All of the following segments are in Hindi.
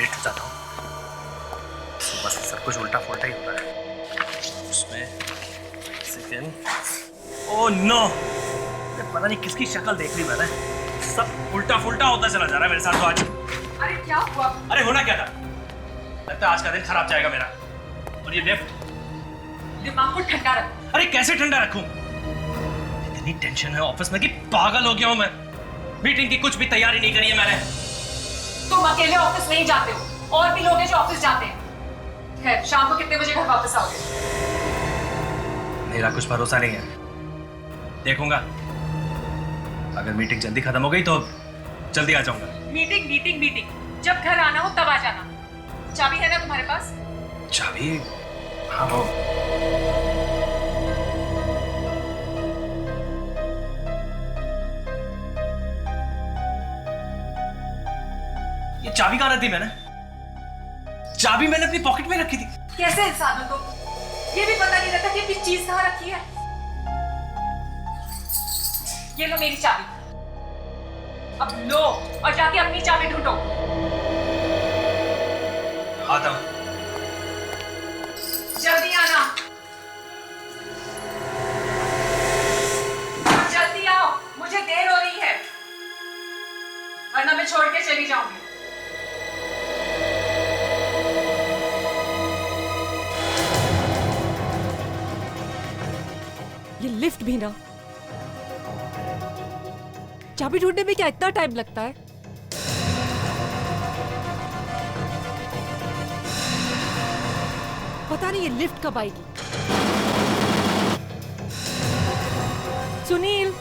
लेट हो जाता हूँ। सुबह से सब कुछ उल्टा पुल्टा ही हो रहा है। उसमें सेकंड, ओह नो, पता नहीं किसकी शक्ल देख ली मैंने। सब उल्टा पुल्टा होता चला जा रहा है मेरे साथ तो आज। अरे क्या हुआ? अरे होना क्या था, लगता है आज का दिन खराब जाएगा मेरा। और ये लिफ्ट, दिमाग को ठंडा रखो। अरे कैसे ठंडा रखूं? इतनी टेंशन है ऑफिस में कि पागल हो गया हूं मैं। मीटिंग की कुछ भी तैयारी नहीं करी है मैंने। तुम अकेले ऑफिस नहीं जाते हो, और भी लोग हैं जो ऑफिस जाते हैं। खैर, शाम को कितने बजे घर वापस आओगे? मेरा कुछ भरोसा नहीं है, देखूंगा। अगर मीटिंग जल्दी खत्म हो गई तो जल्दी आ जाऊंगा। मीटिंग मीटिंग मीटिंग, जब घर आना हो तब आ जाना। चाबी है ना तुम्हारे पास? चाबी? हाँ वो। ये चाबी कहाँ रखी मैंने? चाबी मैंने अपनी पॉकेट में रखी थी। कैसे इंसान हो तुम? ये भी पता नहीं रहता कि अपनी चीज कहाँ रखी है। ये लो मेरी चाबी, अब लो और जाके अपनी चाबी ढूंढो। आता हूं। जल्दी आना, जल्दी आओ, मुझे देर हो रही है, वरना मैं छोड़ के चली जाऊंगी। ये लिफ्ट भी ना, चाबी ढूंढने में क्या इतना टाइम लगता है? पता नहीं ये लिफ्ट कब आएगी। सुनील,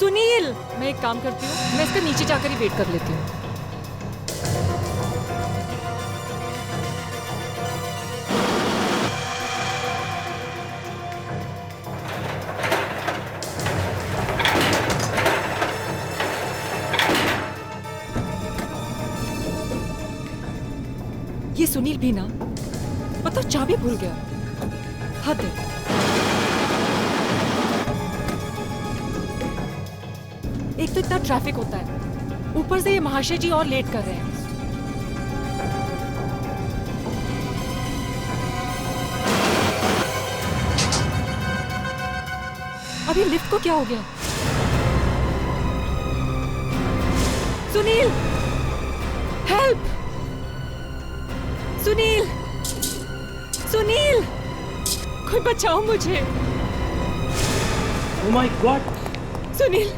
सुनील, मैं एक काम करती हूँ, मैं इसका नीचे जाकर ही वेट कर लेती हूँ। ये सुनील भी ना, मतलब चाबी भूल गया। हद है। एक तो इतना ट्रैफिक होता है, ऊपर से ये महाशय जी और लेट कर रहे हैं। अभी लिफ्ट को क्या हो गया? सुनील, हेल्प! सुनील, सुनील, कोई बचाओ मुझे। Oh my God! सुनील,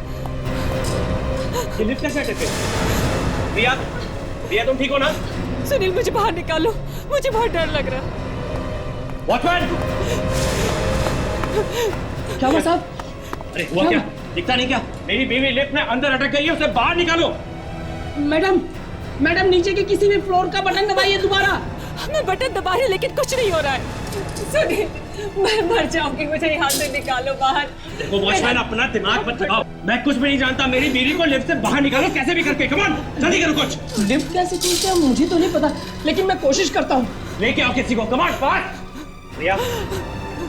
ये लिफ्ट कैसे अटके? रिया, रिया तुम ठीक हो ना? सुनील मुझे बाहर निकालो, मुझे बहुत डर लग रहा है। वॉचमैन! क्या हुआ साहब? अरे हुआ क्या? दिखता नहीं क्या? मेरी बीवी लिफ्ट में अंदर अटक गई है, उसे बाहर निकालो। मैडम, मैडम नीचे के किसी भी फ्लोर का बटन दबाइए दोबारा। मैं बटन दबा रही लेकिन कुछ नहीं हो रहा है। सुनील, मैं मर जाऊंगी, मुझे यहाँ से निकालो बाहर। देखो वॉचमैन, अपना दिमाग मत लगाओ। मैं कुछ भी नहीं जानता, मेरी बीवी को लिफ्ट से बाहर निकालो कैसे भी करके। कम ऑन, जल्दी करो कुछ। लिफ्ट कैसे खुलती है मुझे तो नहीं पता, लेकिन मैं कोशिश करता हूँ। लेके आओ किसी को। Come on, fast. रिया,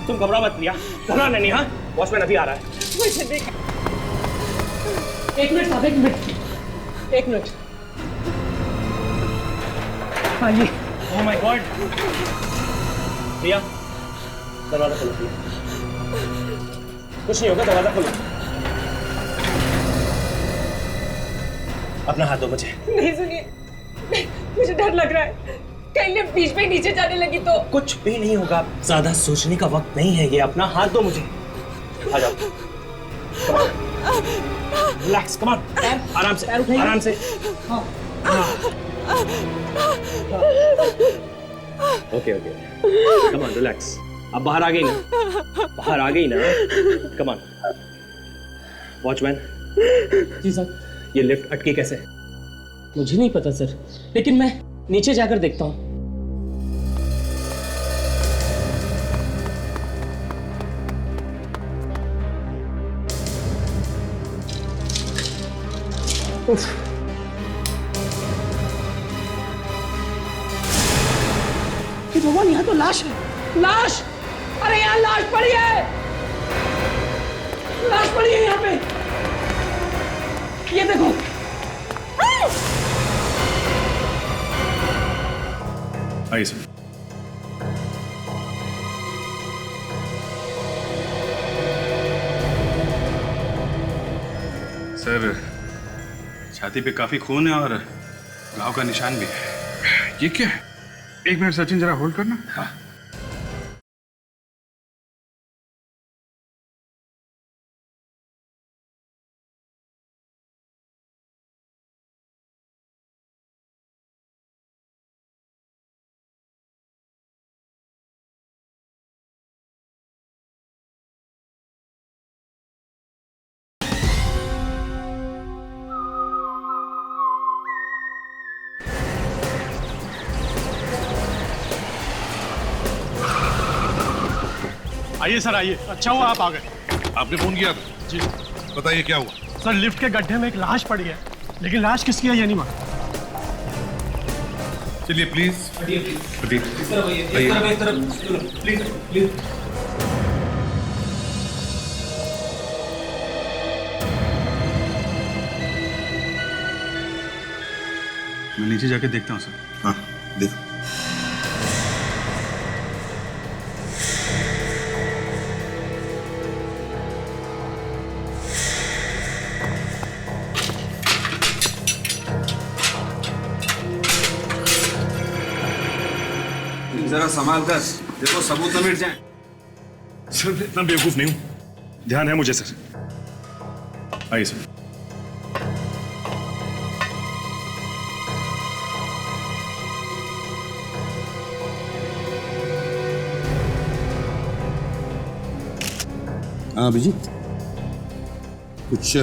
तुम घबराओ मत। रिया, घबरा नहीं। हाँ, वॉचमैन अभी आ रहा है। मुझे देख। एक मिनट साहब, एक मिनट। हाँ जी। Oh my God. रिया, दरवाजा खोलो। कुछ नहीं होगा, दरवाजा खोलो। अपना हाथ दो मुझे। नहीं सुनिए, मुझे डर लग रहा है, कहीं लिफ्ट बीच में नीचे जाने लगी तो। कुछ भी नहीं होगा, ज्यादा सोचने का वक्त नहीं है ये। अपना हाथ दो मुझे। आ जाओ। Relax, come on. आराम से, आराम से। हाँ। Okay okay, come on, relax. अब बाहर आ गई ना? बाहर आ गई ना? Come on. वॉचमैन। जी सर। ये लिफ्ट अटकी कैसे? मुझे नहीं पता सर, लेकिन मैं नीचे जाकर देखता हूँ। भगवान, यहाँ तो लाश है। लाश! अरे यहाँ लाश पड़ी है, लाश पड़ी है यहाँ पे। ये देखो। आइए सर। सर, छाती पे काफी खून है और घाव का निशान भी है। ये क्या है? एक मिनट सचिन, जरा होल्ड करना। हाँ। आइए सर आइए, अच्छा हुआ आप आ गए। आपने फोन किया था? जी बताइए क्या हुआ? सर, लिफ्ट के गड्ढे में एक लाश पड़ी है, लेकिन लाश किसकी है ये नहीं मालूम। चलिए प्लीज। मैं नीचे जाके देखता हूँ सर। हाँ देखो। जरा संभाल कर देखो, सबूत न मिट जाए। सर मैं इतना बेवकूफ नहीं हूँ, ध्यान है मुझे सर। आइए सर। हाँ अभिजीत, कुछ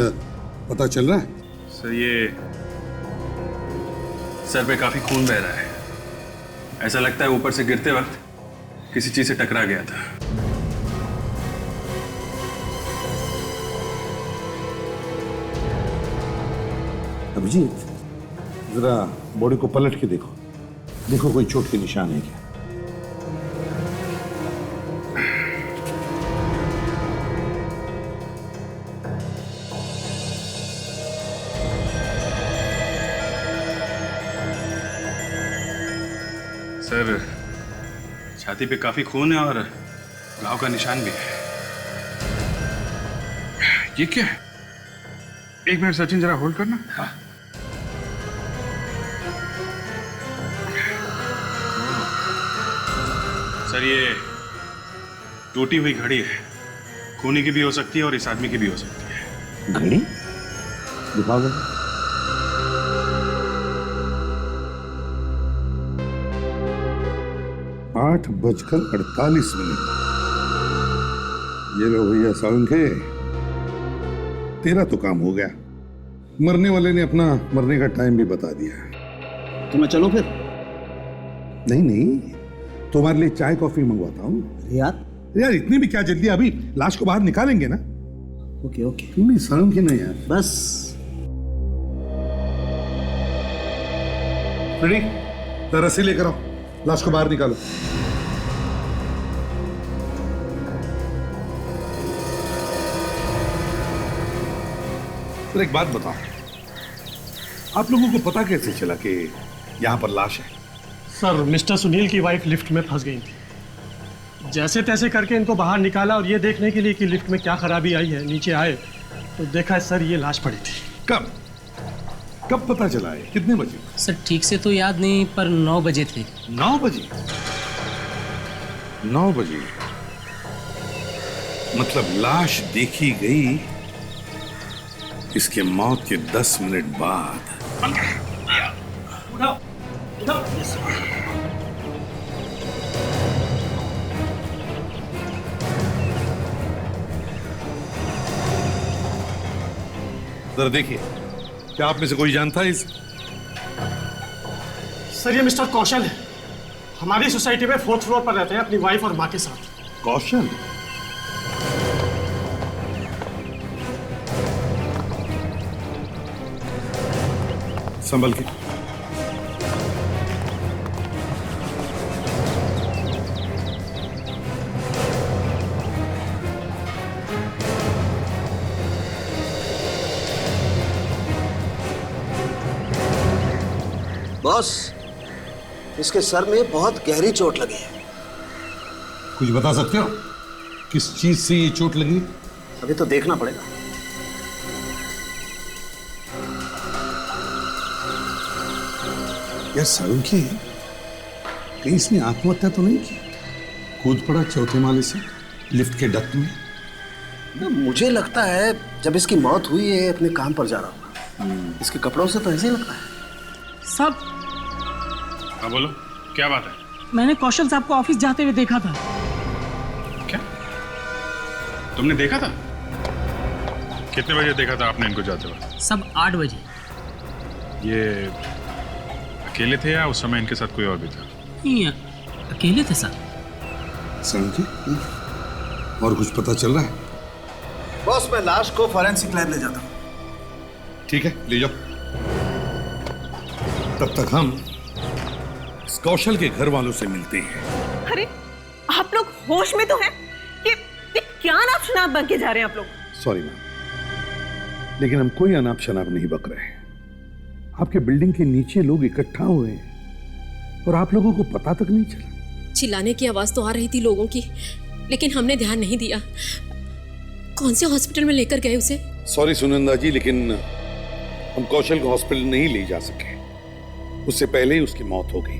पता चल रहा है? सर ये सर पे काफी खून बह रहा है। ऐसा लगता है ऊपर से गिरते वक्त किसी चीज से टकरा गया था। अभिजीत, जरा बॉडी को पलट के देखो, देखो कोई चोट के निशान है क्या? सर, छाती पे काफी खून है और घाव का निशान भी है। ये क्या है? एक मिनट सचिन, जरा होल्ड करना। हाँ। सर ये टूटी हुई घड़ी है, खूनी की भी हो सकती है और इस आदमी की भी हो सकती है। घड़ी दिखाओ जरा। 8:48। ये लो भैया सावंखे, तेरा तो काम हो गया। मरने वाले ने अपना मरने का टाइम भी बता दिया। तो मैं चलूं फिर? नहीं नहीं, तुम्हारे लिए चाय कॉफी मंगवाता हूँ। यार इतनी भी क्या जल्दी, अभी लाश को बाहर निकालेंगे ना। ओके ओके, तुम भी शर्म की नहीं यार। बस। रेडी, रस्सी लेकर आओ, लाश को बाहर निकालो। सर एक बात बताओ, आप लोगों को पता कैसे चला कि यहां पर लाश है? सर, मिस्टर सुनील की वाइफ लिफ्ट में फंस गई थी। जैसे तैसे करके इनको बाहर निकाला और ये देखने के लिए कि लिफ्ट में क्या खराबी आई है, नीचे आए तो देखा सर ये लाश पड़ी थी। कब कब पता चला है? कितने बजे? सर ठीक से तो याद नहीं, पर 9 बजे थे। 9 बजे? 9 बजे मतलब लाश देखी गई इसके मौत के 10 मिनट बाद। उठाओ उठाओ। जरा देखिए, क्या आप में से कोई जानता है इस? सर ये मिस्टर कौशल है, हमारी सोसाइटी में 4th फ्लोर पर रहते हैं अपनी वाइफ और माँ के साथ। कौशल? संभल के। बॉस, इसके सर में बहुत गहरी चोट लगी है। कुछ बता सकते हो किस चीज से ये चोट लगी? अभी तो देखना पड़ेगा। यार सालुंखे, कहीं इसने आत्महत्या तो नहीं की? कूद पड़ा चौथे माले से लिफ्ट के डक्ट में? मुझे लगता है जब इसकी मौत हुई है अपने काम पर जा रहा होगा। इसके कपड़ों से तो ऐसे ही लगता है। साहब, हाँ बोलो, क्या बात है? मैंने कौशल साहब को ऑफिस जाते हुए देखा था। क्या तुमने देखा था? कितने बजे देखा था आपने इनको जाते हुए? सब 8 बजे। ये अकेले थे या उस समय इनके साथ कोई और भी था? नहीं, अकेले थे सर। सालुंखे, और कुछ पता चल रहा है? बॉस, मैं लाश को फॉरेंसिक लैब ले जाता हूँ। ठीक है, ले जाओ। तब तक हम इस कौशल के घर वालों से मिलते हैं। अरे आप लोग होश में तो हैं? ये क्या अनाप शनाप बन के जा रहे हैं आप लोग? सॉरी मैम, लेकिन हम कोई अनाप शनाप नहीं बक रहे हैं। आपके बिल्डिंग के नीचे लोग इकट्ठा हुए हैं और आप लोगों को पता तक नहीं चला। चिल्लाने की आवाज तो आ रही थी लोगों की, लेकिन हमने ध्यान नहीं दिया। कौन से हॉस्पिटल में लेकर गए उसे? सॉरी सुनंदा जी, लेकिन हम कौशल को हॉस्पिटल नहीं ले जा सके। उससे पहले ही उसकी मौत हो गई।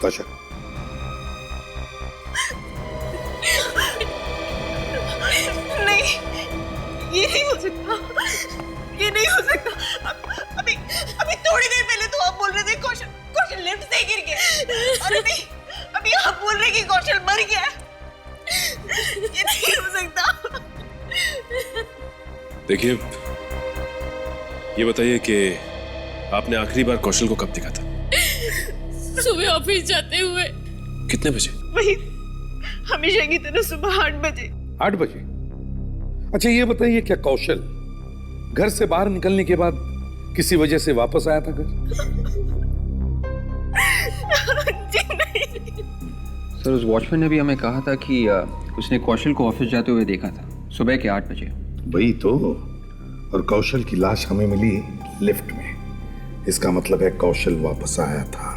ताशा, नहीं, ये नहीं हो सकता, ये नहीं हो सकता। अभी थोड़ी देर पहले तो आप बोल रहे थे कौशल लिफ्ट से गिर गया, और अभी आप बोल रहे कि कौशल मर गया। ये नहीं हो सकता। देखिए, ये बताइए कि आपने आखिरी बार कौशल को कब देखा था? सुबह ऑफिस जाते हुए। कितने बजे? वही हमेशा की तरह सुबह 8 बजे। 8 बजे? अच्छा ये बताइए, क्या कौशल घर से बाहर निकलने के बाद किसी वजह से वापस आया था घर? जी नहीं। सर, उस वॉचमैन ने भी हमें कहा था कि उसने कौशल को ऑफिस जाते हुए देखा था सुबह के 8 बजे। वही तो। और कौशल की लाश हमें मिली लिफ्ट में। इसका मतलब है कौशल वापस आया था।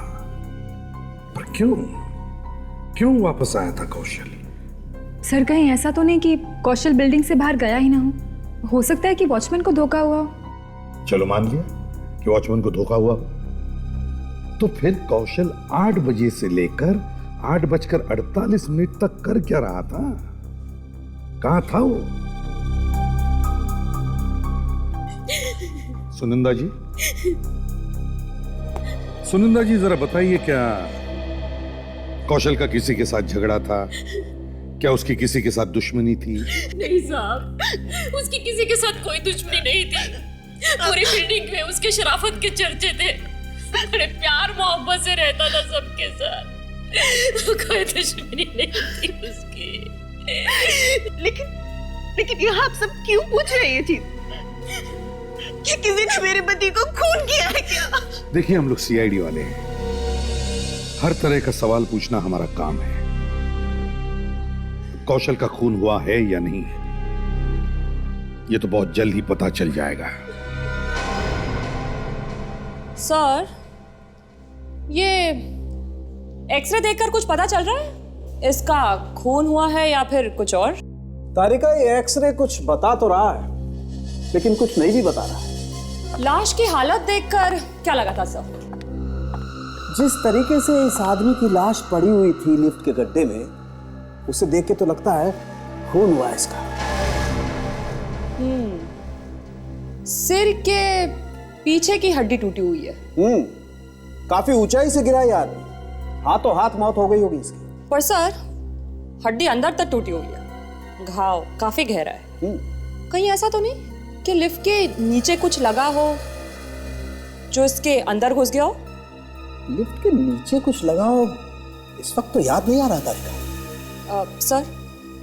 पर क्यों वापस आया था कौशल? सर, कहीं ऐसा तो नहीं कि कौशल बिल्डिंग से बाहर गया ही ना हो सकता है कि वॉचमैन को धोखा हुआ हो। चलो मान लिया कि वॉचमैन को धोखा हुआ, तो फिर कौशल 8 बजे से लेकर 8:48 तक कर क्या रहा था? कहां था वो? सुनंदा जी जरा बताइए, क्या कौशल का किसी के साथ झगड़ा था? क्या उसकी किसी के साथ दुश्मनी थी? नहीं साहब, उसकी किसी के साथ कोई दुश्मनी नहीं थी। पूरी बिल्डिंग में उसके शराफत के चर्चे थे। बड़े प्यार मोहब्बत से रहता था सबके साथ। कोई दुश्मनी नहीं थी उसकी। लेकिन यहाँ आप सब क्यों पूछ रहे हैं ये चीज? कि किसी ने मेरे पति को खून किया है क्या? देखिए, हम लोग सीआईडी वाले हैं। हर तरह का सवाल पूछना हमारा काम है। कौशल का खून हुआ है या नहीं, ये तो बहुत जल्द ही पता चल जाएगा। सर, ये एक्सरे देखकर कुछ पता चल रहा है? इसका खून हुआ है या फिर कुछ और? तारिका, ये एक्सरे कुछ बता तो रहा है, लेकिन कुछ नहीं भी बता रहा है। लाश की हालत देखकर क्या लगा था सर? जिस तरीके से इस आदमी की लाश पड़ी हुई थी लिफ्ट के गड्ढे में, उसे देख के तो लगता है खून हुआ है इसका। सिर के पीछे की हड्डी टूटी हुई है। काफी ऊंचाई से गिरा यार, हाथों हाथ मौत हो गई होगी इसकी। पर सर, हड्डी अंदर तक टूटी हुई है, घाव काफी गहरा है। कहीं ऐसा तो नहीं कि लिफ्ट के नीचे कुछ लगा हो जो इसके अंदर घुस गया हो? लिफ्ट के नीचे कुछ लगा हो, इस वक्त तो याद नहीं आ रहा था। सर,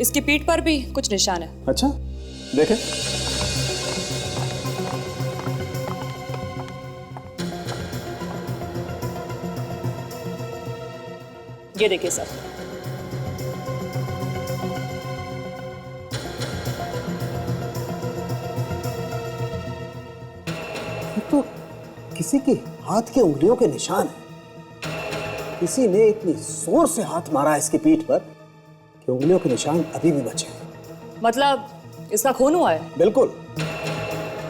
इसकी पीठ पर भी कुछ निशान है। अच्छा, देखें। ये देखिए सर। किसी के हाथ के उंगलियों के निशान है। किसी ने इतनी जोर से हाथ मारा इसकी पीठ पर कि उंगलियों के निशान अभी भी बचे हैं। मतलब इसका खून हुआ है? बिल्कुल,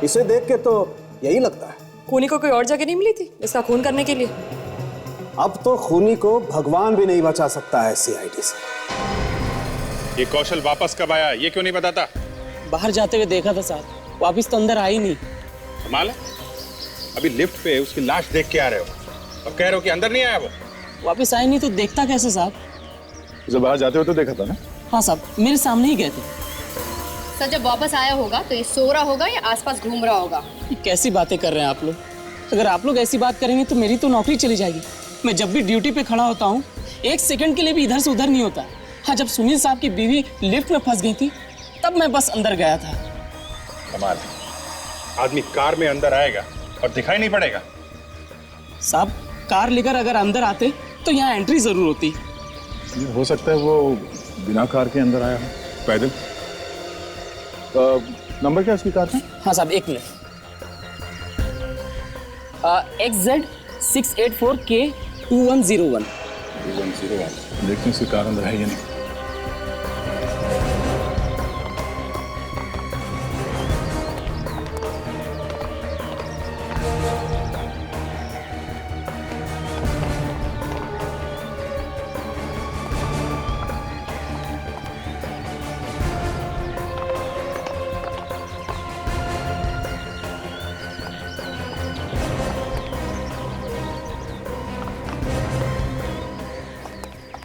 इसे देख के तो यही लगता है। खूनी को कोई और जगह नहीं मिली थी इसका खून करने के लिए? अब तो खूनी को भगवान भी नहीं बचा सकता है सीआईडी से। ये कौशल वापस कब आया ये क्यों नहीं बताता? बाहर जाते हुए देखा था साहब, वापस तो अंदर आई नहीं। कमाल है, अभी लिफ्ट पे उसकी लाश देख के आ रहे हो और कह रहे हो कि अंदर नहीं आया वो। वापस आई नहीं तो देखता कैसे साहब? जब बाहर जाते हुए तो देखा था ना? हाँ साहब, मेरे सामने ही गए थे। सर जब वापस आया होगा तो ये सो रहा होगा या आसपास घूम रहा होगा। ये कैसी बातें कर रहे हैं आप लोग? अगर आप लोग ऐसी बात करेंगे तो मेरी तो नौकरी चली जाएगी। मैं जब भी ड्यूटी पे खड़ा होता हूँ एक सेकंड के लिए भी इधर से उधर नहीं होता। हाँ, जब सुनील साहब की बीवी लिफ्ट में फंस गई थी तब मैं बस अंदर गया था। कमाल है, आदमी कार में अंदर आएगा और दिखाई नहीं पड़ेगा। साहब कार लेकर अगर अंदर आते तो यहाँ एंट्री जरूर होती। हो सकता है वो बिना कार के अंदर आया हो, पैदल। नंबर क्या उसकी कार का? हाँ साहब, एक मिनट। XZ684K2101। देखते हैं उसकी कार अंदर है या नहीं।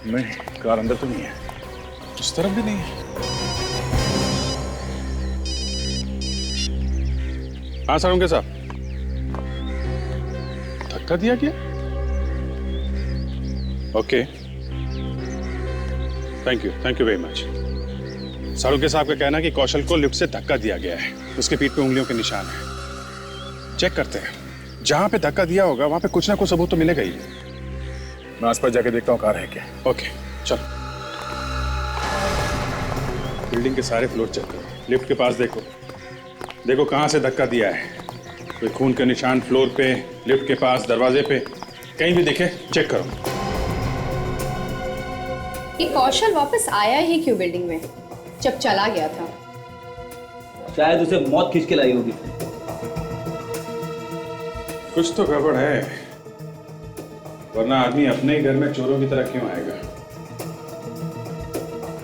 नहीं, कार अंदर तो नहीं है, उस तरफ भी नहीं है। हाँ सारुंगे साहब, धक्का दिया क्या? Okay, thank you very much. Sarunge साहब का कहना है कि कौशल को लिफ्ट से धक्का दिया गया है, उसके पीठ पे उंगलियों के निशान है। चेक करते हैं, जहां पे धक्का दिया होगा वहां पे कुछ ना कुछ सबूत तो मिलेगा ही। मैं आसपास जाके देखता हूँ कार है क्या। ओके चल। बिल्डिंग के सारे फ्लोर चेक करो, लिफ्ट के पास देखो, देखो कहाँ से धक्का दिया है। कोई खून के निशान फ्लोर पे, लिफ्ट के पास, दरवाजे पे, कहीं भी दिखे चेक करो। ये कौशल वापस आया ही क्यों बिल्डिंग में जब चला गया था? शायद उसे मौत खींच के लाई होगी। कुछ तो गड़बड़ है, वरना आदमी अपने ही घर में चोरों की तरह क्यों आएगा?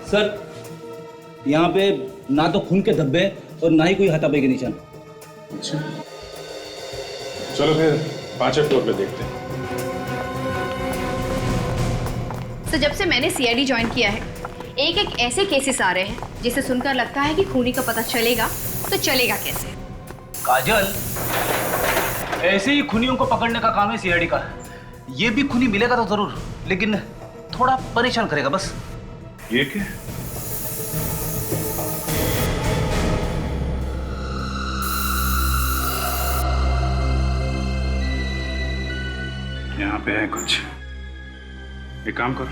सर, यहाँ पे ना तो खून के धब्बे और ना ही कोई हाथापाई के निशान। अच्छा, चलो फिर 5वें फ्लोर पे देखते हैं। सर जब से मैंने सीआईडी ज्वाइन किया है एक एक ऐसे केसेस आ रहे हैं जिसे सुनकर लगता है कि खूनी का पता चलेगा तो चलेगा कैसे। काजल, ऐसे ही खूनियों को पकड़ने का काम है सीआईडी का। ये भी खूनी मिलेगा तो जरूर, लेकिन थोड़ा परेशान करेगा बस। ये क्या? यहाँ पे है कुछ। एक काम करो,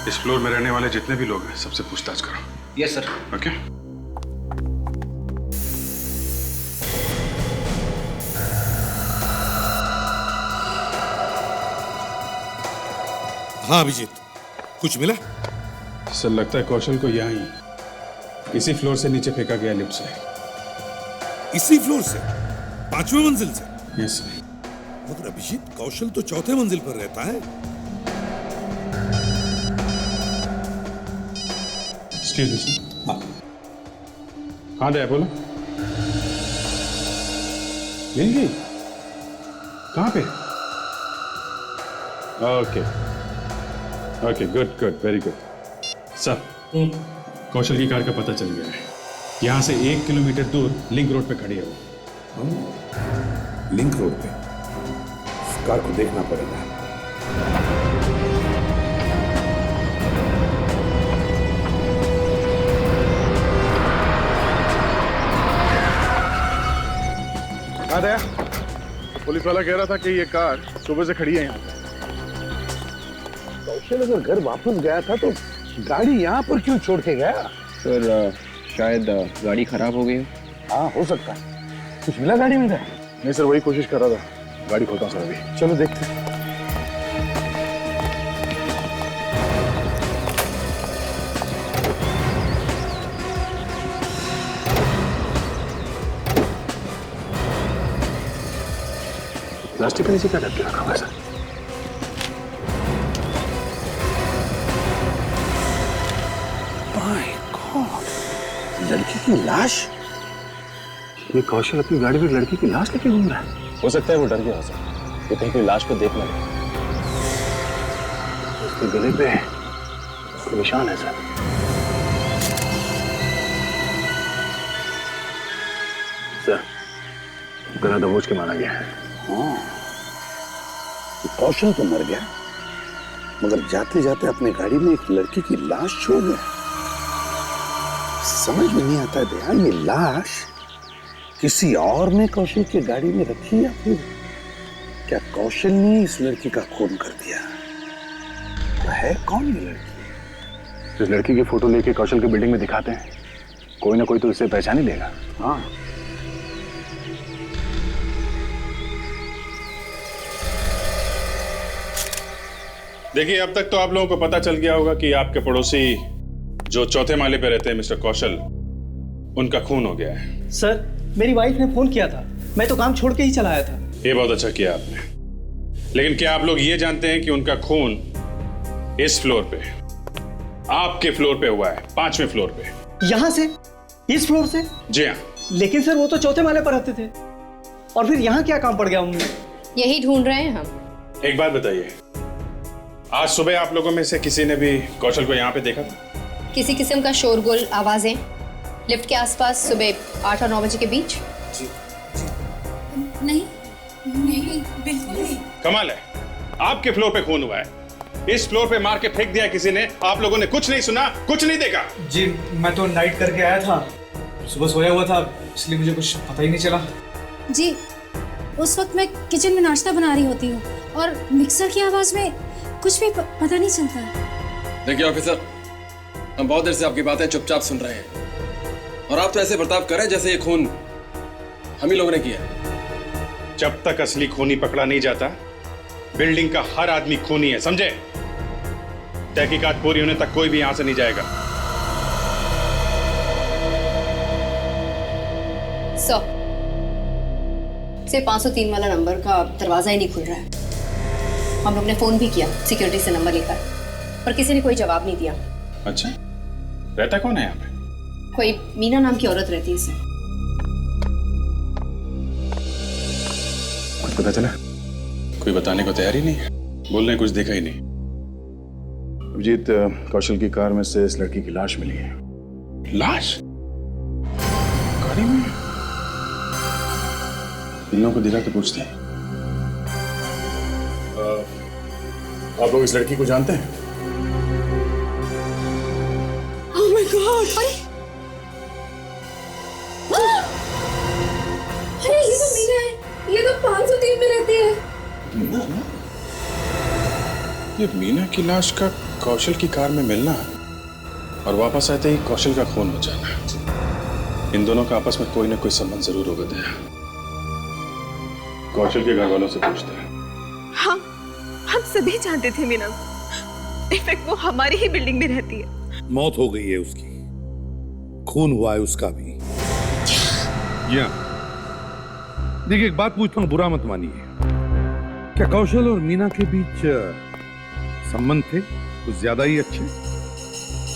इस फ्लोर में रहने वाले जितने भी लोग हैं सबसे पूछताछ करो। Yes sir. ओके। हाँ अभिजीत, कुछ मिला? सर लगता है कौशल को यहाँ इसी फ्लोर से नीचे फेंका गया लिफ्ट से। इसी फ्लोर से? 5वें मंजिल से? Yes sir. मगर अभिजीत, कौशल तो 4थे मंजिल पर रहता है। Excuse me sir. हाँ, कहाँ गया बोलो? मिल गई? कहाँ पे? Okay okay, good good, very good. Sir, Kaushal की कार का पता चल गया है। यहाँ से 1 किलोमीटर दूर लिंक रोड पे खड़ी है वो। लिंक रोड पे? इस कार को देखना पड़ेगा। कहाँ गया? पुलिस वाला कह रहा था कि ये कार सुबह से खड़ी है यहाँ पे। कौशल अगर घर वापस गया था तो गाड़ी यहाँ पर क्यों छोड़ के गया? सर शायद गाड़ी खराब हो गई। हाँ हो सकता है। कुछ मिला गाड़ी में? नहीं सर, वही कोशिश कर रहा था। गाड़ी खोलता हूँ सर अभी। चलो देखते हैं। प्लास्टिक के नीचे क्या करके रखा हुआ है सर? माय गॉड, लड़की की लाश। ये कौशल अपनी गाड़ी में लड़की की लाश लेके घूम रहा है। हो सकता है वो डर गया हो सर, वो कहीं कोई लाश को देख ना ले। उसके गले पे उसके निशान है सर। सर, गला दबोच के मारा गया है। हाँ, कौशल तो मर गया, मगर जाते जाते अपने गाड़ी में एक लड़की की लाश छोड़ गया। समझ में नहीं आता दया, ये लाश किसी और ने कौशल की गाड़ी में रखी या फिर क्या कौशल ने इस लड़की का खून कर दिया? तो है कौन ये लड़की? इस लड़की की फोटो लेके कौशल की बिल्डिंग में दिखाते हैं, कोई ना कोई तो इसे पहचान ही लेगा। हाँ, देखिए, अब तक तो आप लोगों को पता चल गया होगा कि आपके पड़ोसी जो चौथे माले पे रहते हैं मिस्टर कौशल, उनका खून हो गया है। सर, मेरी वाइफ ने फोन किया था, मैं तो काम छोड़ के ही चला आया था। ये बहुत अच्छा किया आपने, लेकिन क्या आप लोग ये जानते हैं कि उनका खून इस फ्लोर पे, आपके फ्लोर पे हुआ है, 5वें फ्लोर पे। यहाँ से? इस फ्लोर से? जी हाँ। लेकिन सर वो तो चौथे माले पर रहते थे, और फिर यहाँ क्या काम पड़ गया उन्हें? यही ढूंढ रहे हैं हम। एक बात बताइए, आज सुबह आप लोगों में से किसी ने भी कौशल को यहाँ पे देखा था? किसी किस्म का शोरगुल, आवाजें लिफ्ट के आसपास सुबह 8 और 9 बजे के बीच? नहीं नहीं, बिल्कुल नहीं। कमाल है, आपके फ्लोर पे खून हुआ है, इस फ्लोर पे मार के फेंक दिया किसी ने, आप लोगों ने कुछ नहीं सुना, कुछ नहीं देखा? जी, मैं तो नाइट करके आया था, सुबह सोया हुआ था, इसलिए मुझे कुछ पता ही नहीं चला। जी, उस वक्त मैं किचन में नाश्ता बना रही होती हूँ और मिक्सर की आवाज में कुछ भी पता नहीं चलता। देखिए ऑफिसर, हम बहुत देर से आपकी बातें चुपचाप सुन रहे हैं, और आप तो ऐसे बर्ताव कर रहे हैं जैसे ये खून हम ही लोगों ने किया है। जब तक असली खूनी पकड़ा नहीं जाता, बिल्डिंग का हर आदमी खूनी है, समझे? तहकीकात पूरी होने तक कोई भी यहां से नहीं जाएगा। सिर्फ 503 वाला नंबर का दरवाजा ही नहीं खुल रहा है। हम लोग ने फोन भी किया सिक्योरिटी से नंबर लेकर, पर किसी ने कोई जवाब नहीं दिया। अच्छा, रहता कौन है यहाँ पे? कोई मीना नाम की औरत रहती है इसमें। कुछ पता चला? कोई बताने को तैयार ही नहीं है, बोल रहे कुछ देखा ही नहीं। अभिजीत, कौशल की कार में से इस लड़की की लाश मिली है। लाश? गाड़ी में? इन लोगों को दिखा के पूछते हैं। आप लोग इस लड़की को जानते हैं? Oh my God! अरे ये तो मीना है, ये तो 503 में रहती है। मीना? ये मीना की लाश का कौशल की कार में मिलना और वापस आते ही कौशल का खून हो जाना, इन दोनों का आपस में कोई ना कोई संबंध जरूर होगा दया। कौशल के घर वालों से पूछते हैं। हम सभी जानते थे मीना, इनफैक्ट वो हमारी ही बिल्डिंग में रहती है। मौत हो गई है उसकी, खून हुआ है उसका भी। या देखिए, एक बात पूछता हूं, बुरा मत मानिए। क्या कौशल और मीना के बीच संबंध थे कुछ ज्यादा ही अच्छे?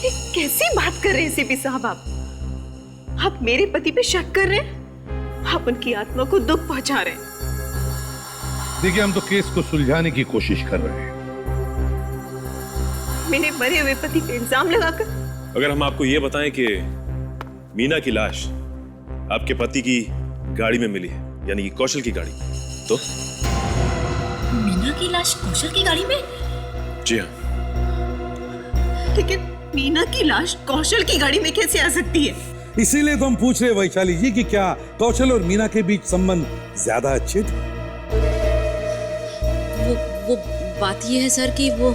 ये कैसी बात कर रहे हैं सीपी साहब आप मेरे पति पे शक कर रहे हैं? आप उनकी आत्मा को दुख पहुंचा रहे हैं। देखिए, हम तो केस को सुलझाने की कोशिश कर रहे हैं। मेरे मरे हुए पति पे इल्जाम लगाकर? अगर हम आपको ये बताएं कि मीना की लाश आपके पति की गाड़ी में मिली है, यानी कि कौशल की गाड़ी, तो? मीना की लाश कौशल की गाड़ी में? जी हाँ। लेकिन मीना की लाश कौशल की गाड़ी में कैसे आ सकती है? इसीलिए तो हम पूछ रहे वैशाली जी कि क्या कौशल और मीना के बीच संबंध ज्यादा अच्छे थे? वो बात ये है सर कि वो...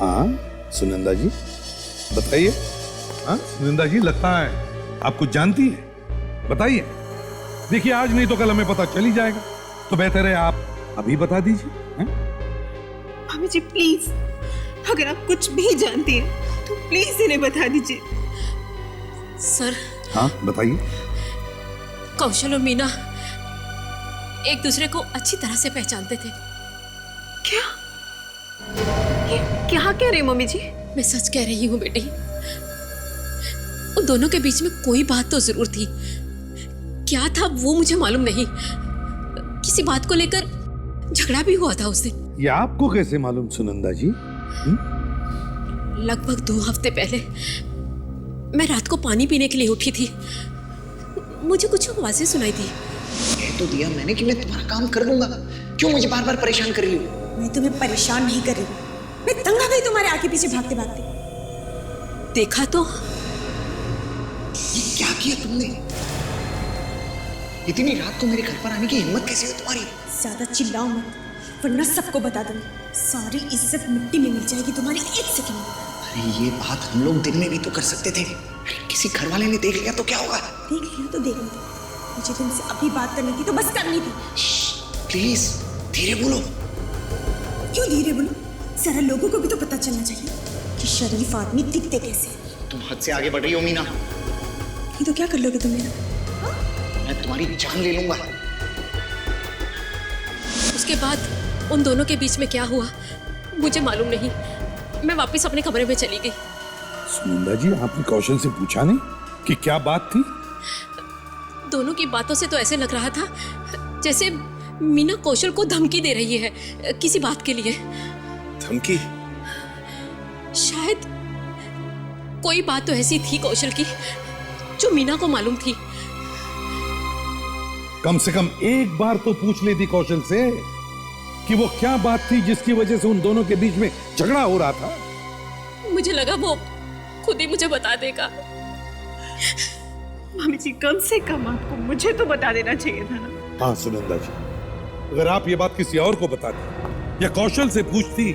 हाँ सुनंदा जी बताइए। हाँ सुनंदा जी, लगता है आप कुछ जानती हैं, बताइए। देखिए आज नहीं तो कल हमें पता चल ही जाएगा, तो बेहतर है आप अभी बता दीजिए। हैं? मामी जी प्लीज, अगर आप कुछ भी जानती हैं तो प्लीज इन्हें बता दीजिए। सर, हाँ बताइए। कौशल और मीना एक दूसरे को अच्छी तरह से पहचानते थे। क्या? ये क्या कह रही मम्मी जी? मैं सच कह रही हूँ बेटी। उन दोनों के बीच में कोई बात तो जरूर थी। क्या था वो मुझे मालूम नहीं। किसी बात को लेकर झगड़ा भी हुआ था उस दिन। ये आपको कैसे मालूम सुनंदा जी? लगभग 2 हफ्ते पहले मैं रात को पानी पीने के लिए उठी थी। मुझे कुछ आवाजें सुनाई थी। कह तो दिया मैंने कि मैं तुम्हारा काम कर लूंगा, क्यों मुझे बार बार परेशान कर रही हो? मैं तुम्हें परेशान नहीं कर रही हूँ, मैं तंग आ गई तुम्हारे आगे पीछे भागते भागते। देखा तो ये क्या किया तुमने? इतनी रात को मेरे घर पर आने की हिम्मत कैसे हुई तुम्हारी? ज्यादा चिल्लाओ मत, वरना सबको बता दूंगी। सारी इज्जत मिट्टी में मिल जाएगी तुम्हारी 1 सेकंड में। अरे ये बात हम लोग दिन में भी तो कर सकते थे। किसी घर वाले ने देख लिया तो क्या होगा? देख लिया तो देखने दो, मुझे तुमसे अभी बात करनी थी तो बस करनी थी। प्लीज धीरे बोलो। क्यों धीरे बोलो? जरा लोगों को भी तो पता चलना चाहिए कि शरीफ आदमी दिखते कैसे। तुम हद से आगे बढ़ रही हो मीना। ये तो क्या कर लोगे तुम मेरा? मैं तुम्हारी जान ले लूंगा। उसके बाद उन दोनों के बीच में क्या हुआ मुझे मालूम नहीं। मैं वापस अपने कमरे में चली गई। सुनंदा जी, आपने कौशल से पूछा नहीं कि क्या बात थी? दोनों की बातों से तो ऐसे लग रहा था जैसे मीना कौशल को धमकी दे रही है किसी बात के लिए। धमकी? शायद कोई बात तो ऐसी थी कौशल की जो मीना को मालूम थी। कम से कम एक बार तो पूछ लेती कौशल से कि वो क्या बात थी जिसकी वजह से उन दोनों के बीच में झगड़ा हो रहा था। मुझे लगा वो खुद ही मुझे बता देगा। मामी जी कम से कम आपको मुझे तो बता देना चाहिए था ना। हाँ सुनंदा जी, अगर आप ये बात किसी और को बताती या कौशल से पूछती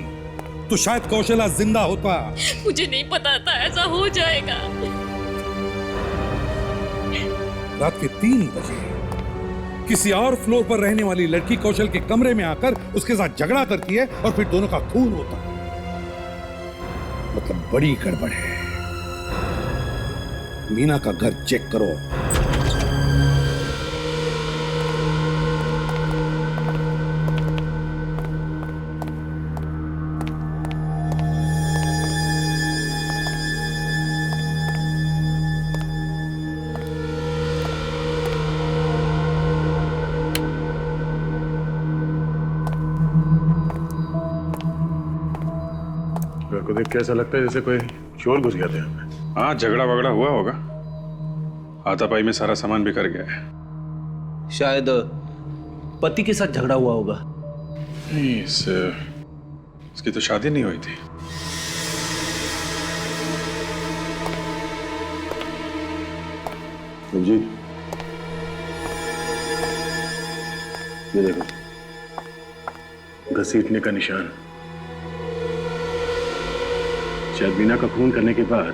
तो शायद कौशल आज जिंदा होता। मुझे नहीं पता था ऐसा हो जाएगा। रात के 3 बजे किसी और फ्लोर पर रहने वाली लड़की कौशल के कमरे में आकर उसके साथ झगड़ा करती है और फिर दोनों का खून होता है। मतलब बड़ी गड़बड़ है। मीना का घर चेक करो। को देख के ऐसा लगता है जैसे कोई चोर घुस गया था। हाँ, झगड़ा वगड़ा हुआ होगा। हाथापाई में सारा सामान बिखर गया है। शायद पति के साथ झगड़ा हुआ होगा। नहीं, इसकी तो शादी नहीं हुई थी। जी, ये देखो, घसीटने का निशान। शायद मीना का खून करने के बाद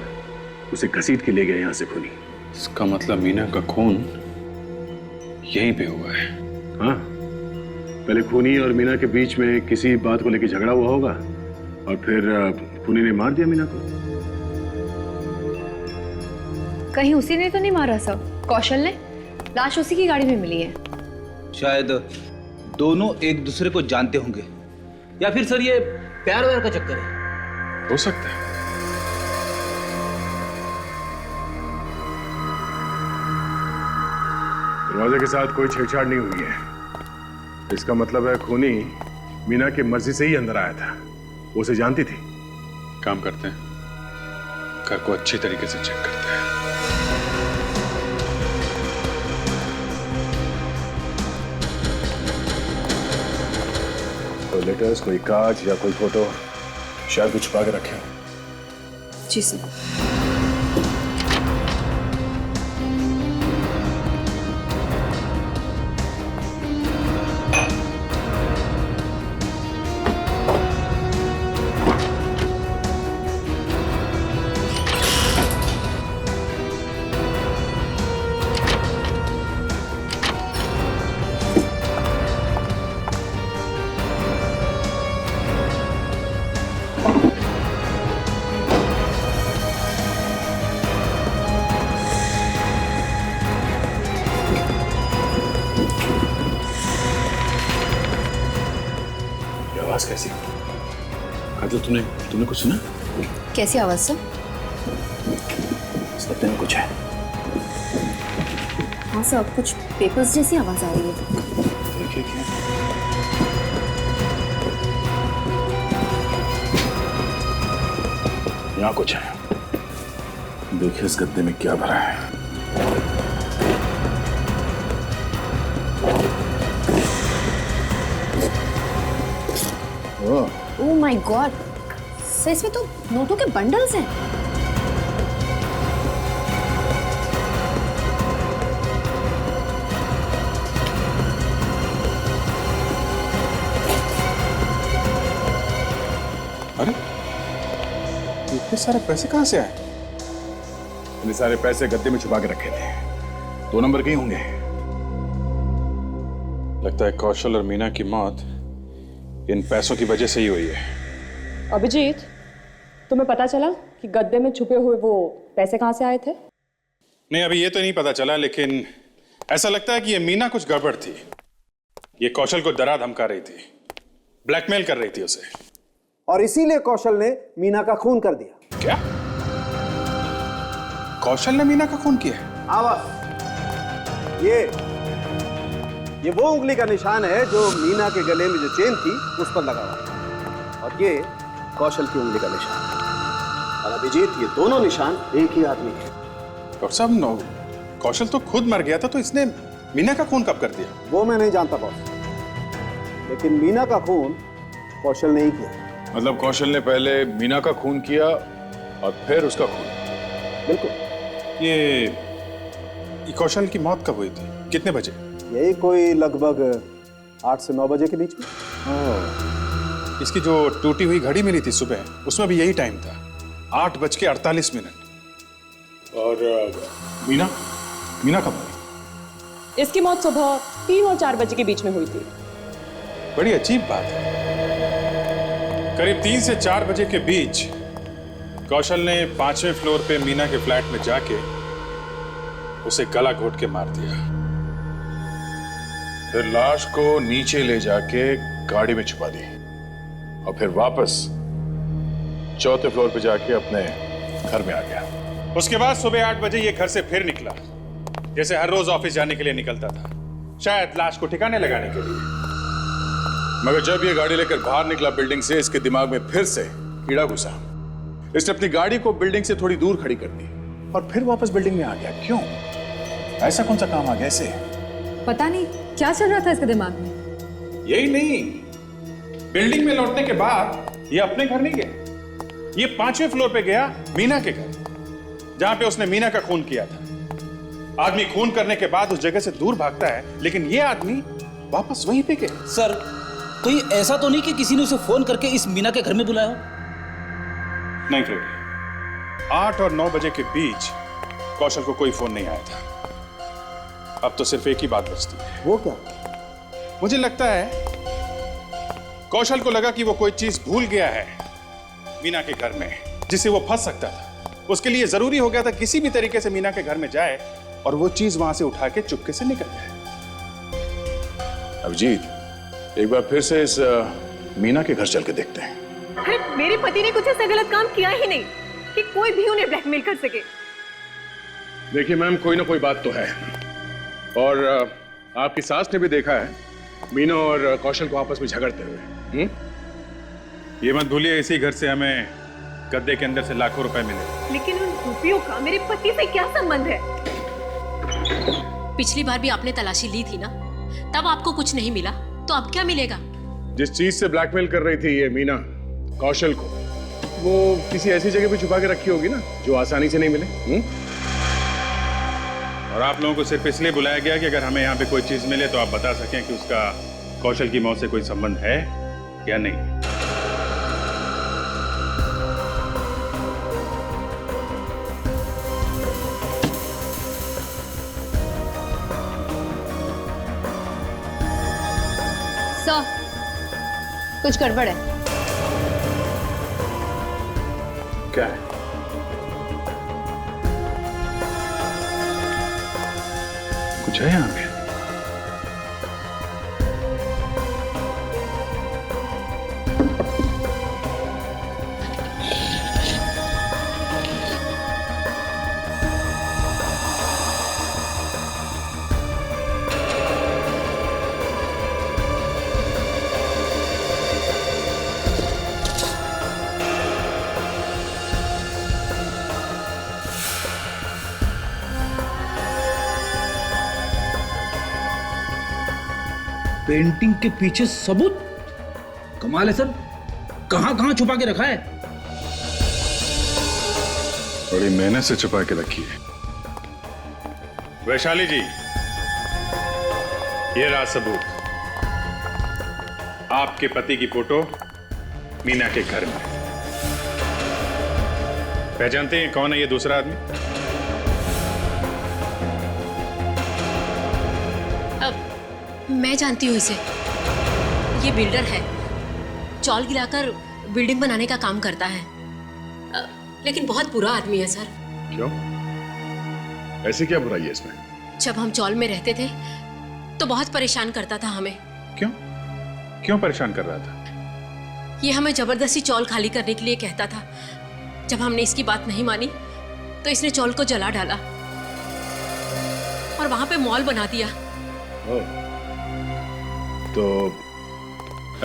उसे घसीट के ले गए यहां से खूनी। इसका मतलब मीना का खून यहीं पे हुआ है। हाँ, पहले खूनी और मीना के बीच में किसी बात को लेकर झगड़ा हुआ होगा और फिर खूनी ने मार दिया मीना को। कहीं उसी ने तो नहीं मारा सर? कौशल ने? लाश उसी की गाड़ी में मिली है। शायद दोनों एक दूसरे को जानते होंगे, या फिर सर ये प्यार व्यार का चक्कर है। हो सकता है। दरवाजे के साथ कोई छेड़छाड़ नहीं हुई है। इसका मतलब है खूनी मीना की मर्जी से ही अंदर आया था। वो उसे जानती थी। काम करते हैं, घर को अच्छी तरीके से चेक करते हैं। कोई लेटर्स, कोई कागज या कोई फोटो शायद कुछ छुपा के रखे हो। जी सर। आवाज कैसी? काजल, तूने कुछ सुना? कैसी आवाज सर? इस डब्बे में कुछ है। हाँ सर, कुछ पेपर्स जैसी आवाज आ रही है। देखिए क्या? यहाँ कुछ है। देखिए इस गद्दे में क्या भरा है। ओह माय गॉड सर, इसमें तो नोटों के बंडल्स हैं। अरे इतने सारे पैसे कहां से आए? इतने सारे पैसे गद्दे में छुपा के रखे थे। 2 नंबर के ही होंगे। लगता है कौशल और मीना की मौत इन पैसों की वजह से ही हुई है। अभिजीत, तुम्हें पता चला कि गद्दे में छुपे हुए वो पैसे कहाँ से आए थे? नहीं, अभी ये तो नहीं पता चला, लेकिन ऐसा लगता है कि ये मीना कुछ गड़बड़ थी। ये कौशल को डरा धमका रही थी, ब्लैकमेल कर रही थी उसे, और इसीलिए कौशल ने मीना का खून कर दिया। क्या? कौशल ने मीना का खून किया? आवाज, ये वो उंगली का निशान है जो मीना के गले में जो चेन थी उस पर लगा हुआ, और ये कौशल की उंगली का निशान है। और अभिजीत, ये दोनों निशान एक ही आदमी के। डॉक्टर साहब, कौशल तो खुद मर गया था, तो इसने मीना का खून कब कर दिया? वो मैं नहीं जानता बॉस, लेकिन मीना का खून कौशल ने ही किया। मतलब कौशल ने पहले मीना का खून किया और फिर उसका खून? बिल्कुल। ये कौशल की मौत कब हुई थी? कितने बजे? यही कोई लगभग 8 से 9 बजे के बीच में। इसकी जो टूटी हुई घड़ी मिली थी सुबह, उसमें भी यही टाइम था, 8:48। और मीना कब हुई? इसकी मौत सुबह 3 और 4 बजे के बीच में हुई थी। बड़ी अजीब बात है। करीब 3 से 4 बजे के बीच कौशल ने 5वें फ्लोर पे मीना के फ्लैट में जाके उसे गला घोट के मार दिया। फिर लाश को नीचे ले जाके गाड़ी में छुपा दी और फिर वापस 4थे फ्लोर पे जाके अपने घर में आ गया। उसके बाद सुबह 8 बजे ये घर से फिर निकला, जैसे हर रोज ऑफिस जाने के लिए निकलता था, शायद लाश को ठिकाने लगाने के लिए। मगर जब ये गाड़ी लेकर बाहर निकला बिल्डिंग से, इसके दिमाग में फिर से कीड़ा घुसा। इसने अपनी गाड़ी को बिल्डिंग से थोड़ी दूर खड़ी कर दी और फिर वापस बिल्डिंग में आ गया। क्यों? ऐसा कौन सा काम आ गया इसे? पता नहीं क्या चल रहा था इसके दिमाग में। यही नहीं, बिल्डिंग में लौटने के बाद ये अपने घर नहीं गया, ये 5वें फ्लोर पे गया मीना के घर, जहां पे उसने मीना का खून किया था। आदमी खून करने के बाद उस जगह से दूर भागता है, लेकिन ये आदमी वापस वहीं पे गया। सर, कहीं ऐसा तो नहीं कि किसी ने उसे फोन करके इस मीना के घर में बुलाया हो? नहीं फ्रेडी, 8 और 9 बजे के बीच कौशल को कोई फोन नहीं आया था। अब तो सिर्फ एक ही बात बचती है। वो क्या? मुझे लगता है कौशल को लगा कि वो कोई चीज भूल गया है मीना के घर में, जिससे वो फंस सकता था। उसके लिए जरूरी हो गया था किसी भी तरीके से मीना के घर में जाए और वो चीज वहां से उठा के चुपके से निकल जाए। अभिजीत, एक बार फिर से इस मीना के घर चल के देखते हैं। अरे मेरे पति ने कुछ ऐसा गलत काम किया ही नहीं कि कोई भी उन्हें ब्लैकमेल कर सके। देखिए मैम, कोई ना कोई बात तो है, और आपकी सास ने भी देखा है मीना और कौशल को आपस में झगड़ते हुए। ये मत भूलिए, इसी घर से हमें गद्दे के अंदर से लाखों रुपए मिले। लेकिन उन रुपयों का मेरे पति से क्या संबंध है? पिछली बार भी आपने तलाशी ली थी ना, तब आपको कुछ नहीं मिला, तो अब क्या मिलेगा? जिस चीज से ब्लैकमेल कर रही थी ये मीना कौशल को, वो किसी ऐसी जगह पे छुपा के रखी होगी ना जो आसानी से नहीं मिले। और आप लोगों को सिर्फ इसलिए बुलाया गया कि अगर हमें यहाँ पे कोई चीज मिले तो आप बता सकें कि उसका कौशल की मौत से कोई संबंध है या नहीं। सर, कुछ गड़बड़ है। क्या है? कुछ है यहाँ पे? पेंटिंग के पीछे सबूत? कमाल है सर, कहां कहां छुपा के रखा है? बड़ी मेहनत से छुपा के रखी है। वैशाली जी, ये रहा सबूत। आपके पति की फोटो मीना के घर में। पहचानते हैं कौन है ये दूसरा आदमी? मैं जानती हूँ इसे। ये बिल्डर है, चौल गिराकर बिल्डिंग बनाने का काम करता है, लेकिन बहुत बुरा आदमी है सर। क्यों? ऐसी क्या बुराई है इसमें? जब हम चौल में रहते थे तो बहुत परेशान करता था हमें। क्यों? क्यों परेशान कर रहा था? ये हमें जबरदस्ती चौल खाली करने के लिए कहता था। जब हमने इसकी बात नहीं मानी तो इसने चौल को जला डाला और वहां पे मॉल बना दिया। तो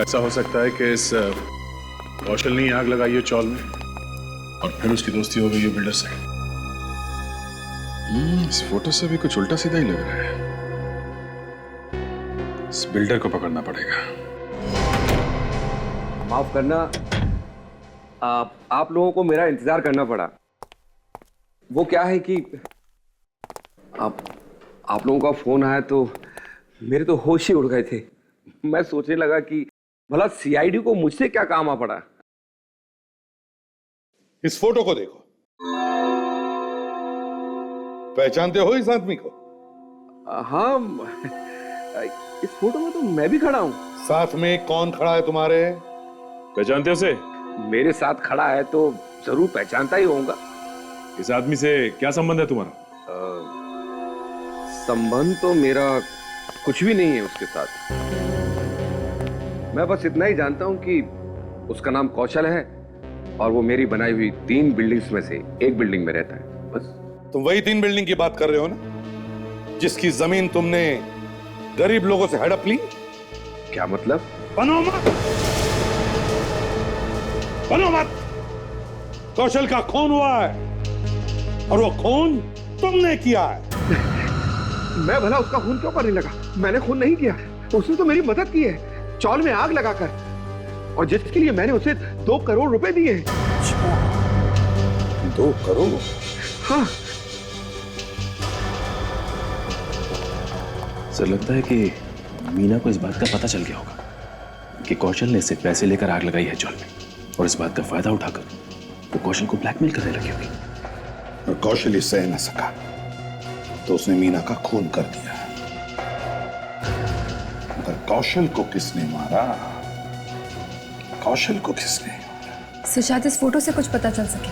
ऐसा हो सकता है कि इस कौशल ने आग लगाई है चौल में और फिर उसकी दोस्ती हो गई है बिल्डर से। इस फोटो से भी कुछ उल्टा सीधा ही लग रहा है। इस बिल्डर को पकड़ना पड़ेगा। माफ करना, आप लोगों को मेरा इंतजार करना पड़ा। वो क्या है कि आप लोगों का फोन आया तो मेरे तो होश ही उड़ गए थे। मैं सोचने लगा कि भला सीआईडी को मुझसे क्या काम आ पड़ा। इस फोटो को देखो, पहचानते हो इस आदमी को? हाँ, इस फोटो में तो मैं भी खड़ा हूँ। साथ में कौन खड़ा है तुम्हारे? पहचानते हो उसे? मेरे साथ खड़ा है तो जरूर पहचानता ही होऊंगा। इस आदमी से क्या संबंध है तुम्हारा? संबंध तो मेरा कुछ भी नहीं है उसके साथ। मैं बस इतना ही जानता हूं कि उसका नाम कौशल है और वो मेरी बनाई हुई 3 बिल्डिंग्स में से एक बिल्डिंग में रहता है, बस। तुम वही 3 बिल्डिंग की बात कर रहे हो ना, जिसकी जमीन तुमने गरीब लोगों से हड़प ली? क्या मतलब? बनो मत, बनो मत। कौशल का खून हुआ है और वो खून तुमने किया है। मैं भला उसका खून क्यों करने लगा? मैंने खून नहीं किया। उसने तो मेरी मदद की है, चौल में आग लगाकर, और जिसके लिए मैंने उसे 2 करोड़ रुपए दिए हैं। 2 करोड़? हाँ। सर, लगता है कि मीना को इस बात का पता चल गया होगा कि कौशल ने इससे पैसे लेकर आग लगाई है चौल में, और इस बात का फायदा उठाकर वो कौशल को ब्लैकमेल करने लगी होगी। और कौशल इसे सह न सका तो उसने मीना का खून कर दिया। मगर कौशल को किसने मारा? कौशल को किसने? सो शायद इस फोटो से कुछ पता चल सके।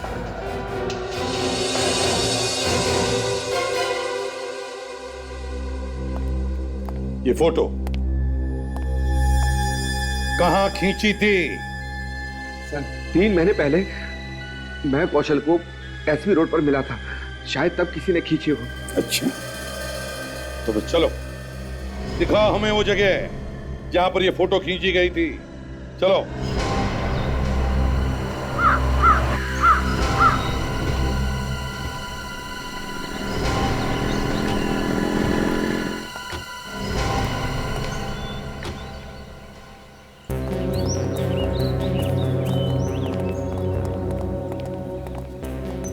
ये फोटो कहां खींची थी? सर, 3 महीने पहले मैं कौशल को एसपी रोड पर मिला था, शायद तब किसी ने खींची हो। अच्छा, तो बस चलो, दिखाओ हमें वो जगह जहां पर ये फोटो खींची गई थी। चलो।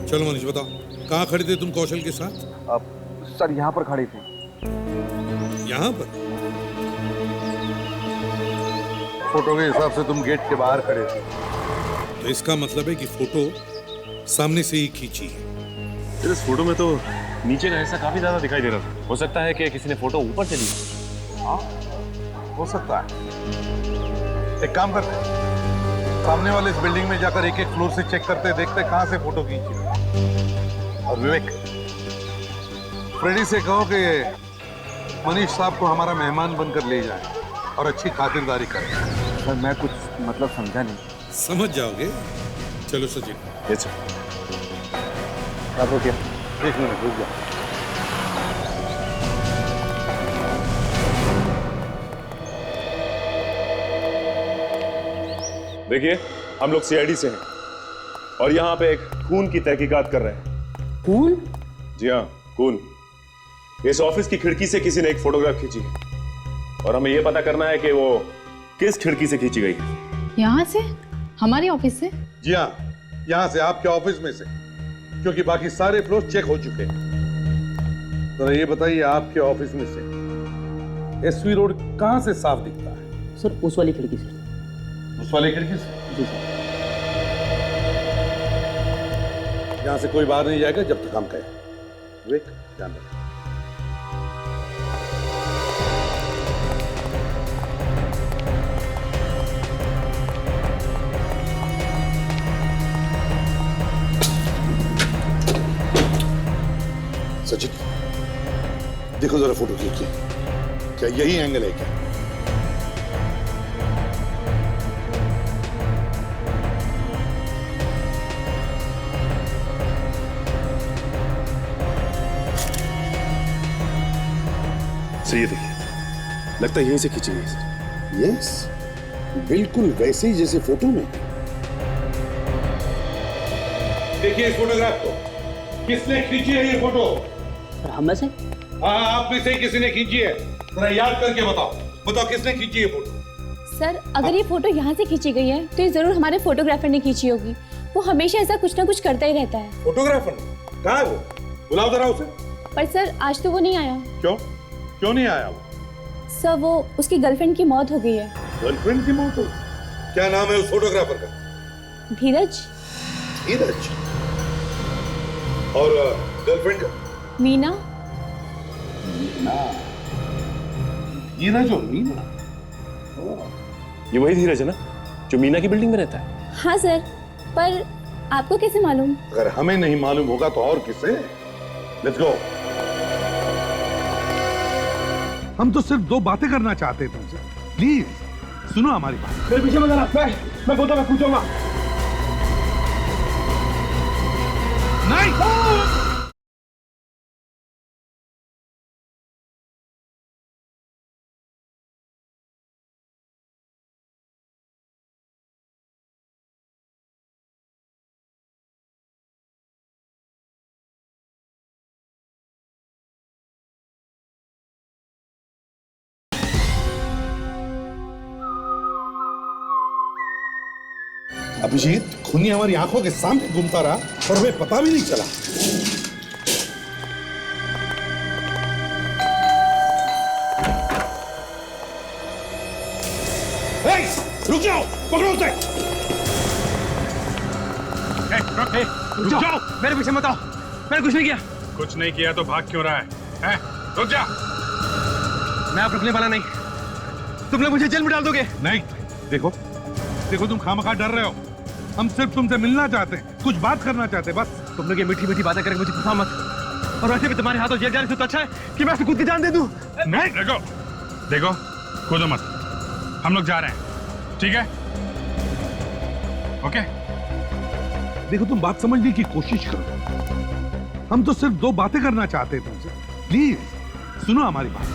चलो मनीष, बताओ कहाँ खड़े थे तुम कौशल के साथ? सर, यहाँ पर खड़े थे। यहाँ पर? फोटो के हिसाब से तुम गेट के बाहर खड़े थे। तो इसका मतलब है कि फोटो सामने से ही खींची है। इस फोटो में तो नीचे का हिस्सा काफी ज्यादा दिखाई दे रहा था। हो सकता है कि किसी ने फोटो ऊपर से ली। हाँ, हो सकता है। एक काम करते हैं, सामने वाले इस बिल्डिंग में जाकर एक-एक फ्लोर से चेक करते, देखते कहां से फोटो खींची। और विवेक, फ्रेडी से कहो कि मनीष साहब को हमारा मेहमान बनकर ले जाए और अच्छी खातिरदारी करें। सर, मैं कुछ मतलब समझा नहीं। समझ जाओगे। चलो सचिन। Yes sir. आप रुकिए, 1 मिनट रुक जाओ। देखिए, हम लोग सीआईडी से हैं और यहाँ पे एक खून की तहकीकात कर रहे हैं। खून? जी हाँ, खून। इस ऑफिस की खिड़की से किसी ने एक फोटोग्राफ खींची है और हमें ये पता करना है कि वो किस खिड़की से खींची गई है। यहाँ से? हमारे ऑफिस से? जी हाँ, यहाँ से, आपके ऑफिस में से, क्योंकि बाकी सारे फ्लोर चेक हो चुके हैं। तो ये बताइए, आपके ऑफिस में से एसवी रोड कहाँ से साफ दिखता है? सर उस वाली खिड़की से। उस वाली खिड़की से? जी सर। यहाँ से कोई बाहर नहीं जाएगा जब तक हम कहें। विवेक, ध्यान रखो। सचिन, देखो जरा फोटो क्लिक किया, क्या यही एंगल है क्या? सर ये देखिए, लगता है यहीं से खींची गई सर। यस, बिल्कुल वैसे ही जैसे फोटो में। देखिए इस फोटोग्राफ को, किसने खींची है ये फोटो? हम में से? हाँ, आप में से किसी ने खींची है। जरा याद करके बताओ किसने खींची है फोटो? सर, अगर ये फोटो यहाँ से खींची गई है तो ये जरूर हमारे फोटोग्राफर ने खींची होगी। वो हमेशा ऐसा कुछ ना कुछ करता ही रहता है। फोटोग्राफर? कहाँ है वो? बुलाओ जरा उसे। पर सर आज तो वो नहीं आया। क्यों नहीं आया वो? सर वो उसकी गर्लफ्रेंड की मौत हो गई है। गर्लफ्रेंड की मौत हो? क्या नाम है उस फोटोग्राफर का? धीरज। धीरज? और गर्लफ्रेंड का? मीना। धीरज और मीना? ये वही धीरज है ना जो मीना की बिल्डिंग में रहता है? हाँ सर, पर आपको कैसे मालूम? अगर हमें नहीं मालूम होगा तो और किसे? Let's go. हम तो सिर्फ 2 बातें करना चाहते हैं तुमसे। प्लीज सुनो हमारी बात। मेरे पीछे मत आना। मैं बोलता मैं पूछूंगा। नहीं। अभिजीत, खूनी हमारी आंखों के सामने घूमता रहा और हमें पता भी नहीं चला। रुक जाओ, पकड़ो उसे। रुक जाओ, मेरे पीछे मत आओ। मैंने कुछ नहीं किया। कुछ नहीं किया तो भाग क्यों रहा है? रुक जा। मैं आप रुकने वाला नहीं। तुम लोग मुझे जेल में डाल दोगे। नहीं, देखो तुम खामखा डर रहे हो। हम सिर्फ तुमसे मिलना चाहते हैं, कुछ बात करना चाहते हैं, बस। तुम लोग ये मीठी मीठी बातें करके मुझे फंसा मत। और वैसे भी तुम्हारे हाथों जेल जाने से तो अच्छा है कि मैं खुद की जान दे दूं। नहीं, देखो कूदो मत, हम लोग जा रहे हैं, ठीक है? ओके? देखो तुम बात समझने की कोशिश करो। हम तो सिर्फ 2 बातें करना चाहते हैं तुमसे। प्लीज सुनो हमारी बात।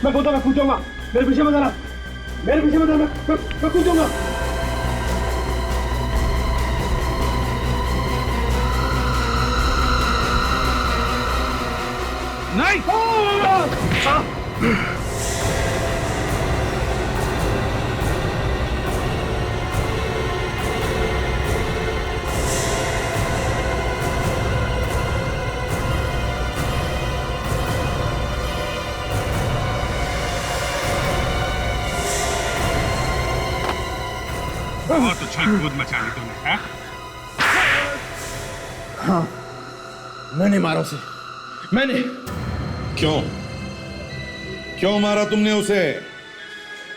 मैं बोलता मैं कूदूंगा। मेरे पीछे मत आना। मेरे पीछे मत आना। मैं कूदूंगा। नहीं। बहुत उछल कूद मचा ली तुमने, हैं? हाँ, मैंने मारा उसे। मैंने। क्यों मारा तुमने उसे?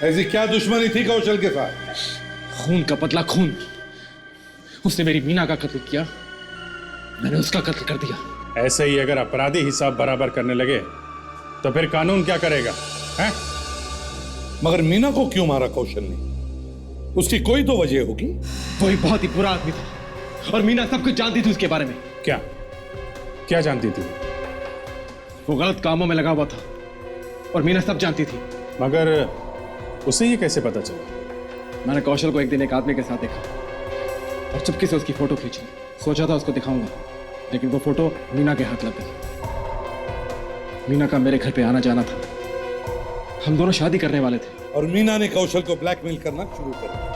ऐसी क्या दुश्मनी थी कौशल के साथ? खून का बदला खून। उसने मेरी मीना का कत्ल किया, मैंने उसका कत्ल कर दिया। ऐसे ही अगर अपराधी हिसाब बराबर करने लगे तो फिर कानून क्या करेगा, हैं? मगर मीना को क्यों मारा कौशल ने? उसकी कोई तो वजह होगी। वो एक बहुत ही बुरा आदमी था और मीना सब कुछ जानती थी उसके बारे में। क्या जानती थी? वो गलत कामों में लगा हुआ था और मीना सब जानती थी। मगर उसे ये कैसे पता चला? मैंने कौशल को एक दिन एक आदमी के साथ देखा और चुपके से उसकी फोटो खींची। सोचा था उसको दिखाऊंगा, लेकिन वो फोटो मीना के हाथ लग गई। मीना का मेरे घर पे आना जाना था, हम दोनों शादी करने वाले थे। और मीना ने कौशल को ब्लैकमेल करना शुरू कर दिया,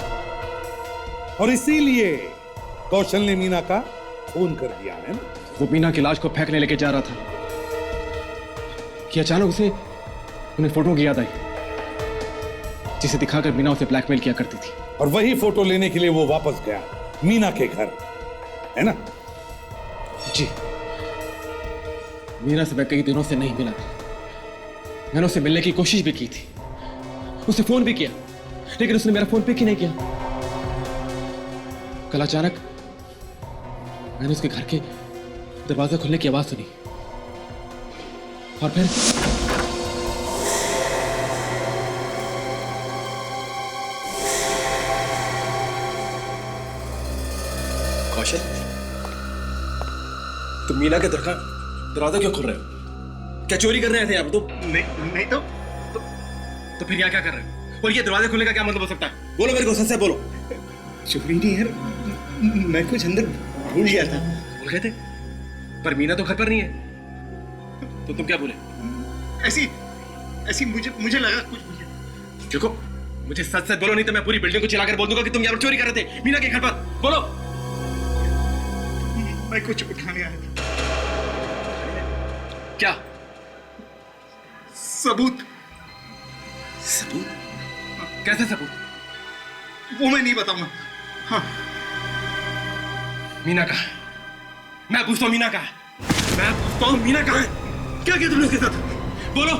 और इसीलिए कौशल ने मीना का खून कर दिया है ना? वो मीना की लाश को फेंकने लेके जा रहा था कि अचानक उसे उन्हें फोटो की याद आई, जिसे दिखाकर मीना उसे ब्लैकमेल किया करती थी। और वही फोटो लेने के लिए वो वापस गया मीना के घर, है ना? जी। मीना से मैं कई दिनों से नहीं मिला था। मैंने उससे मिलने की कोशिश भी की थी, उसे फोन भी किया, लेकिन उसने मेरा फोन पिक ही नहीं किया। कल अचानक मैंने उसके घर के दरवाजा खुलने की आवाज सुनी, और फिर कौशल, तुम मीना के दरवाजा क्यों खोल रहे हो? क्या चोरी कर रहे थे आप? तो नहीं तो फिर यहाँ क्या कर रहे हो? और ये दरवाजा खोलने का क्या मतलब हो सकता है? बोलो मेरे को, सच से बोलो। चोरी नहीं यार, मैं कुछ अंदर भूल गया था। भूल गए थे? पर मीना तो घर पर नहीं है, तो तुम क्या बोले? ऐसी मुझे लगा कुछ भूल गया। देखो, मुझे सच सच बोलो, नहीं तो मैं पूरी बिल्डिंग को चिल्लाकर बोल दूंगा कि तुम यहाँ पर चोरी कर रहे थे मीना के घर पर। बोलो। मैं कुछ उठाने आया था। क्या सबूत? कैसे सबूत? वो मैं नहीं बताऊंगा। हाँ। मीना का, मैं पूछता हूँ मीना का, मैं पूछता हूँ मीना का है? क्या किया तुमने उसके साथ? बोलो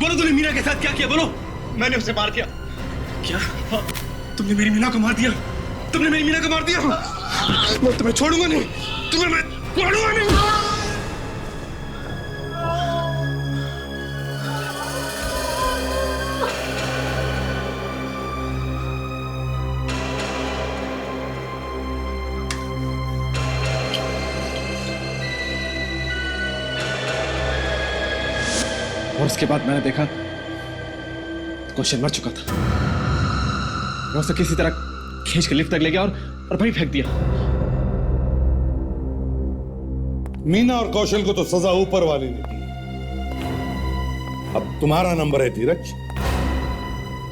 तुमने मीना के साथ क्या किया? बोलो। मैंने उसे मार दिया। क्या? हाँ। तुमने मेरी मीना को मार दिया? तुमने मेरी मीना को मार दिया? मैं तुम्हें छोड़ूंगा नहीं, तुम्हें मैं छोड़ूंगा नहीं। और उसके बाद मैंने देखा कौशल मर चुका था। मैं उसे किसी तरह खींच के लिफ्ट तक ले गया और वहीं फेंक दिया। मीना और कौशल को तो सजा ऊपर वाले ने दी। अब तुम्हारा नंबर है धीरज,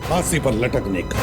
फांसी पर लटकने का।